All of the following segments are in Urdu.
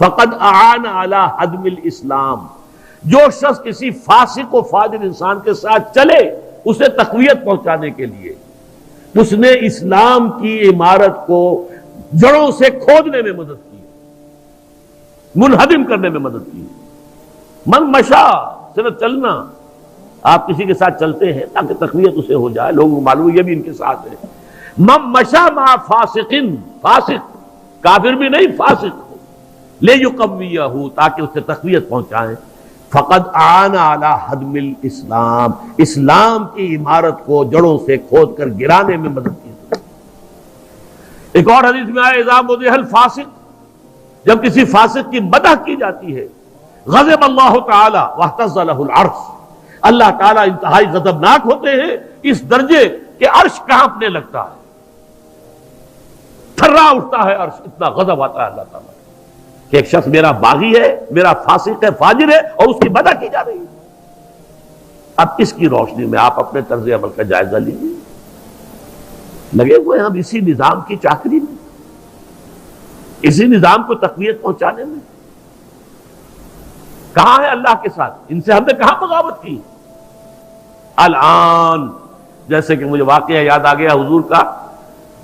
فقد اعان علی ہدم الاسلام، جو شخص کسی فاسق و فاجر انسان کے ساتھ چلے اسے تقویت پہنچانے کے لیے، اس نے اسلام کی عمارت کو جڑوں سے کھودنے میں مدد کی، منہدم کرنے میں مدد کی۔ من مشا، صرف چلنا، آپ کسی کے ساتھ چلتے ہیں تاکہ تقویت اسے ہو جائے، لوگوں کو معلوم یہ بھی ان کے ساتھ ہے۔ من مشا مع فاسقن، فاسق کافر بھی نہیں، فاسق لیقویہ، تاکہ اسے تقویت پہنچائیں۔ فقد اعان علی ہدم الاسلام، اسلام کی عمارت کو جڑوں سے کھود کر گرانے میں مدد کی۔ ایک اور حدیث میں آیا اذا مدح الفاسق، جب کسی فاسق کی مدح کی جاتی ہے، غضب اللہ تعالی واہتز لہ العرش، اللہ تعالیٰ انتہائی غضبناک ہوتے ہیں اس درجے کہ عرش کانپنے لگتا ہے، تھرا اٹھتا ہے عرش، اتنا غضب آتا ہے اللہ تعالیٰ کہ ایک شخص میرا باغی ہے، میرا فاسق ہے، فاجر ہے، اور اس کی مدح کی جا رہی ہے۔ اب اس کی روشنی میں آپ اپنے طرز عمل کا جائزہ لیجیے، لگے ہوئے ہم اسی نظام کی چاکری میں، اسی نظام کو تقویت پہنچانے میں۔ کہاں ہے اللہ کے ساتھ؟ ان سے ہم نے کہاں بغاوت کی؟ الآن جیسے کہ مجھے واقعہ یاد آ گیا حضور کا،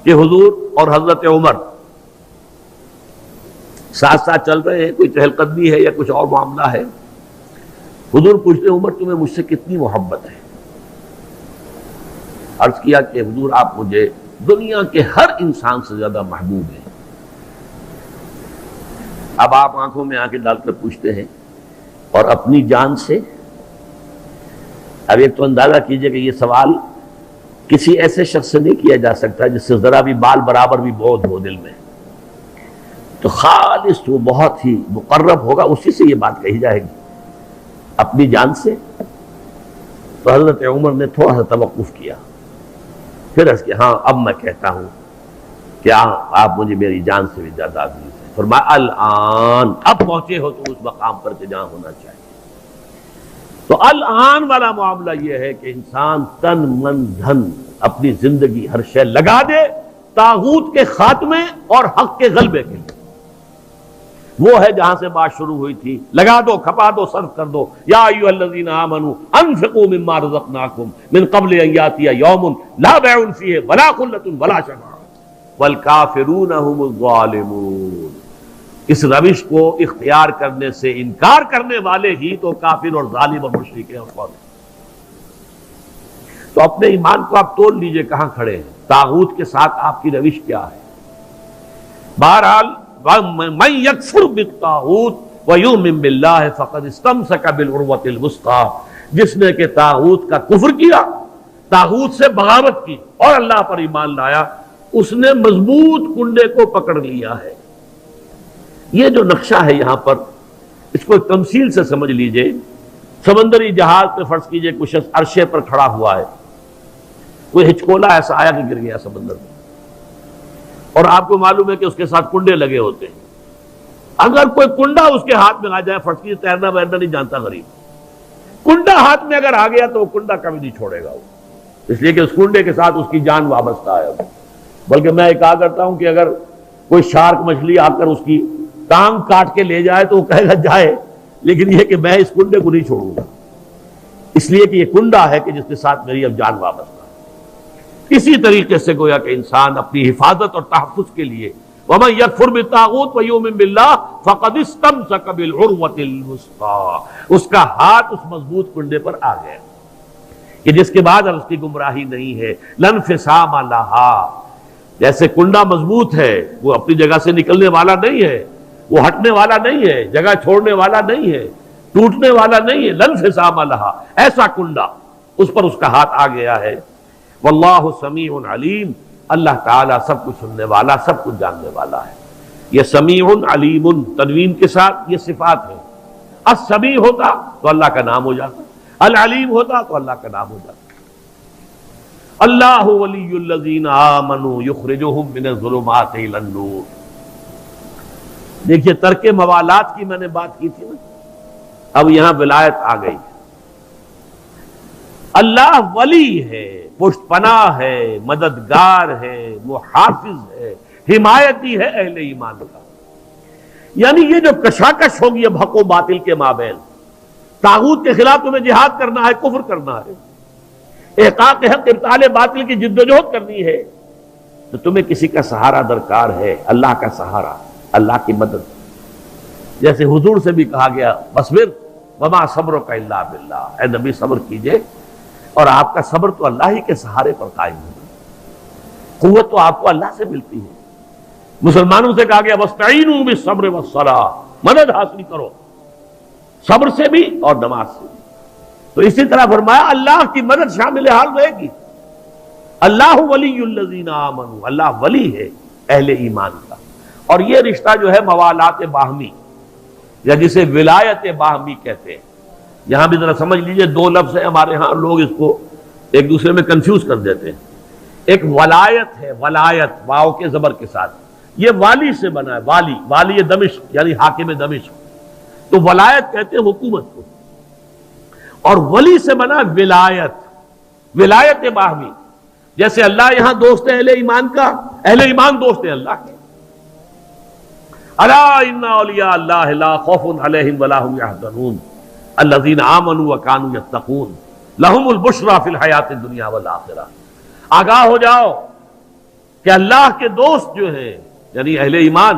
کہ حضور اور حضرت عمر ساتھ ساتھ چل رہے ہیں، کوئی چہل قدمی ہے یا کچھ اور معاملہ ہے، حضور پوچھتے عمر تمہیں مجھ سے کتنی محبت ہے؟ عرض کیا کہ حضور آپ مجھے دنیا کے ہر انسان سے زیادہ محبوب ہیں۔ اب آپ آنکھوں میں آنکھیں ڈال کر پوچھتے ہیں اور اپنی جان سے؟ اب ایک تو اندازہ کیجئے کہ یہ سوال کسی ایسے شخص سے نہیں کیا جا سکتا جس سے ذرا بھی بال برابر بھی بودھ ہو دل میں، تو خالص وہ بہت ہی مقرب ہوگا، اسی سے یہ بات کہی جائے گی، اپنی جان سے۔ تو حضرت عمر نے تھوڑا سا توقف کیا، پھر عرض کیا ہاں اب میں کہتا ہوں کہ آپ مجھے میری جان سے بھی زیادہ عزیز ہیں۔ فرمایا الآن، اب پہنچے ہو تو اس مقام پر کہ جہاں ہونا چاہیے۔ تو الآن والا معاملہ یہ ہے کہ انسان تن من دھن اپنی زندگی ہر شے لگا دے طاغوت کے خاتمے اور حق کے غلبے کے لیے۔ وہ ہے جہاں سے بات شروع ہوئی تھی، لگا دو، کھپا دو، صرف کر دو۔ یا ایھا الذین آمنوا انفقوا مما رزقناکم من قبل ان یاتی یوم لا بیع فیہ ولا خلۃ ولا شفاعۃ والکافرون هم الظالمون۔ اس روش کو اختیار کرنے سے انکار کرنے والے ہی تو کافر اور ظالم اور مشرک ہیں۔ اور تو اپنے ایمان کو آپ تول لیجئے کہاں کھڑے ہیں، طاغوت کے ساتھ آپ کی روش کیا ہے۔ بہرحال من یکفر بالطاغوت ویؤمن باللہ فقد استمسک بالعروۃ الوثقی، جس نے کہ طاغوت کا کفر کیا، طاغوت سے بغاوت کی اور اللہ پر ایمان لایا، اس نے مضبوط کنڈے کو پکڑ لیا ہے۔ یہ جو نقشہ ہے یہاں پر، اس کو ایک تمثیل سے سمجھ لیجئے۔ سمندری جہاز پہ فرض کیجئے کچھ عرشے پر کھڑا ہوا ہے، کوئی ہچکولا ایسا آیا کہ گر گیا سمندر میں، اور آپ کو معلوم ہے کہ اس کے ساتھ کنڈے لگے ہوتے ہیں۔ اگر کوئی کنڈا اس کے ہاتھ میں آ جائے، فرض کیجئے تیرنا ویرنا نہیں جانتا غریب، کنڈا ہاتھ میں اگر آ گیا تو وہ کنڈا کبھی نہیں چھوڑے گا وہ، اس لیے کہ اس کنڈے کے ساتھ اس کی جان وابستہ ہے۔ بلکہ میں کہا کرتا ہوں کہ اگر کوئی شارک مچھلی آ کر اس کی ٹانگ کاٹ کے لے جائے تو وہ کہے گا جائے، لیکن یہ کہ میں اس کنڈے کو نہیں چھوڑوں گا، اس لیے کہ یہ کنڈا ہے کہ جس کے ساتھ میری اب جان وابستہ ہے۔ اسی طریقے سے گویا کہ انسان اپنی حفاظت اور تحفظ کے لیے وَمَن يَكْفُرْ بِالطَّاغُوتِ وَيُؤْمِن بِاللَّهِ فَقَدِ اسْتَمْسَكَ بِالْعُرْوَةِ الْوُثْقَىٰ، اس کا ہاتھ اس مضبوط کنڈے پر آ گیا کہ جس کے بعد اب اس کی گمراہی نہیں ہے۔ لَا انفصام لَهَا، جیسے کنڈا مضبوط ہے، وہ اپنی جگہ سے نکلنے والا نہیں ہے، وہ ہٹنے والا نہیں ہے، جگہ چھوڑنے والا نہیں ہے، ٹوٹنے والا نہیں ہے۔ لَا انفصام لَهَا، ایسا کنڈا اس پر اس کا ہاتھ آ گیا ہے۔ واللہ سمیع علیم، اللہ تعالیٰ سب کچھ سننے والا، سب کچھ جاننے والا ہے۔ یہ سمیع علیم تنوین کے ساتھ یہ صفات ہے۔ السمیع ہوتا تو اللہ کا نام ہو جاتا، العلیم ہوتا تو اللہ کا نام ہو جاتا۔ اللہ ولی الذین آمنوا یخرجہم من الظلمات الی النور۔ دیکھیے ترک موالات کی میں نے بات کی تھی نا، اب یہاں ولایت آ گئی۔ اللہ ولی ہے، پشت پناہ ہے، مددگار ہے، محافظ ہے، حمایتی ہے اہل ایمان کا۔ یعنی یہ جو کشاکش ہوگی اب حق و باطل کے مابین، طاغوت کے خلاف تمہیں جہاد کرنا ہے، کفر کرنا ہے، احقاق حق ابطال باطل کی جدوجہد کرنی ہے، تو تمہیں کسی کا سہارا درکار ہے، اللہ کا سہارا، اللہ کی مدد۔ جیسے حضور سے بھی کہا گیا وَاصْبِرْ وَمَا صَبْرُكَ إِلَّا بِاللَّهِ، اے نبی صبر کیجئے اور آپ کا صبر تو اللہ ہی کے سہارے پر قائم ہے، قوت تو آپ کو اللہ سے ملتی ہے۔ مسلمانوں سے کہا گیا وَاسْتَعِينُوا بِالصَّبْرِ وَالصَّلَاةِ، مدد حاصل کرو صبر سے بھی اور نماز سے بھی۔ تو اسی طرح فرمایا اللہ کی مدد شامل حال رہے گی۔ اللہ ولی الذین آمنوا، اللہ ولی ہے اہل ایمان کا۔ اور یہ رشتہ جو ہے موالات باہمی یا جسے ولایت باہمی کہتے ہیں، یہاں بھی ذرا سمجھ لیجئے، دو لفظ ہیں ہمارے ہاں، لوگ اس کو ایک دوسرے میں کنفیوز کر دیتے ہیں۔ ایک ولایت ہے، ولایت واو کے زبر کے ساتھ، یہ والی سے بنا ہے، والی، والی دمشق یعنی حاکم دمشق، تو ولایت کہتے ہیں حکومت کو، اور ولی سے بنا ولایت، ولایت باہمی، جیسے اللہ یہاں دوست ہے اہل ایمان کا، اہل ایمان دوست ہے اللہ کے۔ الا ان اولیاء اللہ لا خوف علیہم ولا هم يحزنون الذین آمنوا وكانوا يتقون لهم البشرى فی الحیات الدنیا والآخرہ۔ آگاہ ہو جاؤ کہ اللہ کے دوست جو ہیں یعنی اہل ایمان،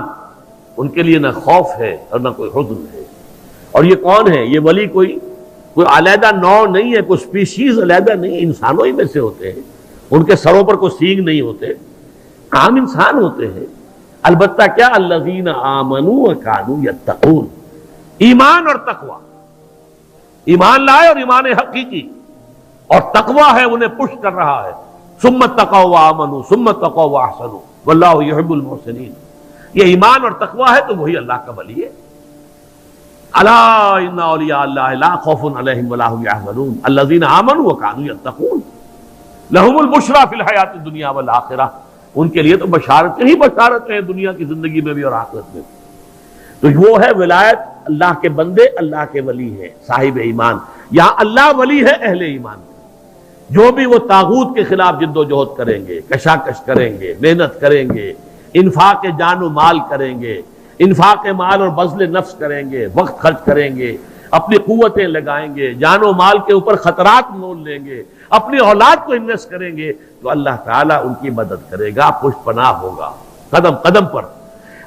ان کے لیے نہ خوف ہے اور نہ کوئی حزن ہے۔ اور یہ کون ہے؟ یہ ولی کوئی علیحدہ نوع نہیں ہے، کوئی سپیشیز علیحدہ نہیں، انسانوں ہی میں سے ہوتے ہیں، ان کے سروں پر کوئی سینگ نہیں ہوتے، عام انسان ہوتے ہیں۔ البتہ کیا؟ الذین آمنوا وکانوا یتقون، ایمان اور تقوی، ایمان لائے اور ایمان حقیقی، اور تقوی ہے انہیں پش کر رہا ہے۔ ثم اتقوا وآمنوا ثم اتقوا واحسنوا واللہ یحب المحسنین، یہ ایمان اور تقوی ہے تو وہی اللہ کا ولی ہے۔ الا ان اولیاء اللہ لا خوف علیہم ولا هم يحزنون الذین آمنوا وكانوا يتقون لهم البشرى فی الحیات الدنیا والآخرہ، ان کے لیے تو بشارتیں ہی بشارتیں ہیں دنیا کی زندگی میں بھی اور آخرت میں بھی۔ تو وہ ہے ولایت، اللہ کے بندے اللہ کے ولی ہے، صاحب ایمان۔ یہاں اللہ ولی ہے اہل ایمان کا، جو بھی وہ طاغوت کے خلاف جد و جہد کریں گے، کشاکش کریں گے، محنت کریں گے، انفاق جان و مال کریں گے، انفاق مال اور بذل نفس کریں گے، وقت خرچ کریں گے، اپنی قوتیں لگائیں گے، جان و مال کے اوپر خطرات مول لیں گے، اپنی اولاد کو انویسٹ کریں گے، تو اللہ تعالیٰ ان کی مدد کرے گا، پشت پناہ ہوگا قدم قدم پر۔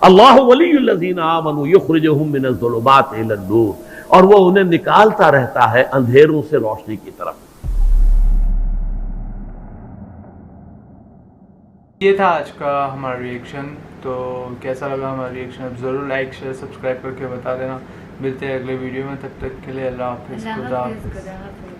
اللہ ولی الذین آمنوا یخرجہم من الظلمات الی النور، اور وہ انہیں نکالتا رہتا ہے اندھیروں سے روشنی کی طرف۔ یہ تھا آج کا ہمارا ریئیکشن، تو کیسا لگا ہمارا ریئیکشن اب ضرور لائک شیئر سبسکرائب کر کے بتا دینا۔ ملتے ہیں اگلے ویڈیو میں، تب تک کے لیے اللہ حافظ، خدا حافظ۔